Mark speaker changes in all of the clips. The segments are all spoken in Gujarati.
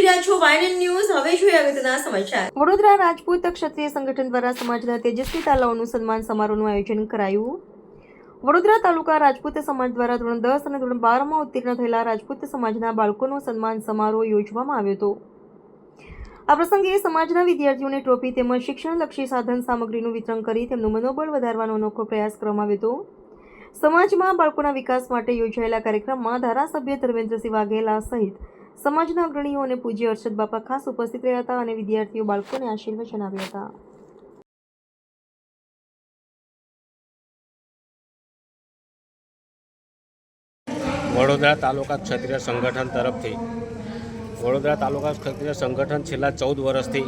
Speaker 1: રહ્યા છો વાયન ન્યૂઝ. હવે જોઈએ અગત્યના સમાચાર. વડોદરા રાજપૂત ક્ષત્રિય સંગઠન દ્વારા સમાજના તેજસ્વી તાલાઓનું સન્માન સમારોહનું આયોજન કરાયું. વડોદરા તાલુકા રાજપૂત સમાજ દ્વારા ધોરણ 10 અને ધોરણ 12માં ઉત્તીર્ણ થયેલા રાજપૂત સમાજના બાળકોનો સન્માન સમારોહ યોજવામાં આવ્યો હતો. આ પ્રસંગે સમાજના વિદ્યાર્થીઓને ટ્રોફી તેમજ શિક્ષણલક્ષી સાધન સામગ્રીનું વિતરણ કરી તેમનું મનોબળ વધારવાનો અનોખો પ્રયાસ કરવામાં આવ્યો હતો. સમાજમાં બાળકોના વિકાસ માટે યોજાયેલા કાર્યક્રમમાં ધારાસભ્ય ધર્મેન્દ્રસિંહ વાઘેલા સહિત સમાજના અગ્રણીઓ અને પૂજ્ય અરશદ બાપા ખાસ ઉપસ્થિત રહ્યા હતા અને વિદ્યાર્થીઓ બાળકોને આશીર્વચન આપ્યા હતા.
Speaker 2: વડોદરા તાલુકા ક્ષત્રિય સંગઠન તરફથી વડોદરા તાલુકા ક્ષત્રિય સંગઠન છેલ્લા 14 વર્ષથી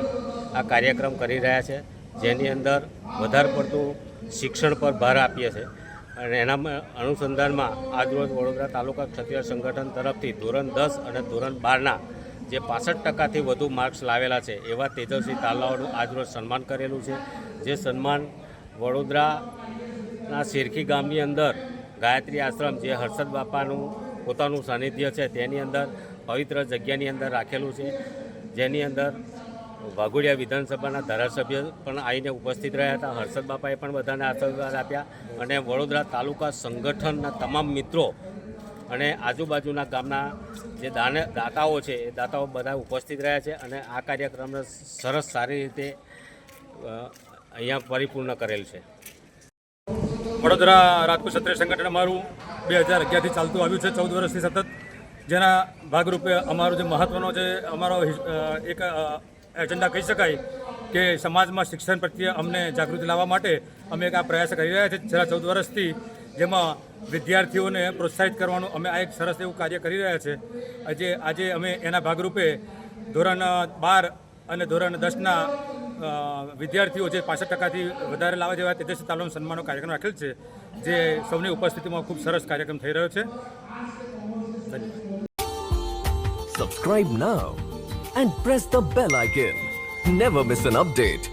Speaker 2: આ કાર્યક્રમ કરી રહ્યા છે, જેની અંદર વધારે પડતું શિક્ષણ પર ભાર આપીએ છીએ અને એના અનુસંધાનમાં આજરોજ વડોદરા તાલુકા ક્ષત્રિય સંગઠન તરફથી ધોરણ 10 અને ધોરણ 12ના જે 65% વધુ માર્ક્સ લાવેલા છે એવા તેજસ્વી તાલાઓનું આજરોજ સન્માન કરેલું છે. જે સન્માન વડોદરાના શેરખી ગામની અંદર ગાયત્રી આશ્રમ, જે હર્ષદ બાપાનું પોતાનું સાનિધ્ય છે, તેની અંદર પવિત્ર જગ્યાની અંદર રાખેલું છે, જેની અંદર વાઘોડિયા વિધાનસભાના ધારાસભ્ય પણ આવીને ઉપસ્થિત રહ્યા હતા. હર્ષદ બાપાએ પણ બધાને આશીર્વાદ આપ્યા અને વડોદરા તાલુકા સંગઠનના તમામ મિત્રો અને આજુબાજુના ગામના જે દાતાઓ છે એ દાતાઓ બધા ઉપસ્થિત રહ્યા છે અને આ કાર્યક્રમને સરસ સારી રીતે અહીંયા પરિપૂર્ણ કરેલ છે.
Speaker 3: વડોદરા રાજપૂત ક્ષત્રિય સંગઠન અમારું 2011થી ચાલતું આવ્યું છે, 14 વર્ષથી સતત, જેના ભાગરૂપે અમારો જે મહત્ત્વનો જે અમારો એક એજન્ડા કહી શકાય કે સમાજમાં શિક્ષણ પ્રત્યે અમને જાગૃતિ લાવવા માટે અમે એક આ પ્રયાસ કરી રહ્યા છીએ છેલ્લા 14 વર્ષથી, જેમાં વિદ્યાર્થીઓને પ્રોત્સાહિત કરવાનું અમે આ એક સરસ એવું કાર્ય કરી રહ્યા છે. આજે અમે એના ભાગરૂપે ધોરણ 12 અને ધોરણ 10ના વિદ્યાર્થીઓ જે 65%થી વધારે લાવવા જેવા તેજસ્વી તાલીમ સન્માનનો કાર્યક્રમ રાખેલ છે, જે સૌની ઉપસ્થિતિમાં ખૂબ સરસ કાર્યક્રમ થઈ રહ્યો છે.
Speaker 4: Subscribe now and press the bell icon. Never miss an update.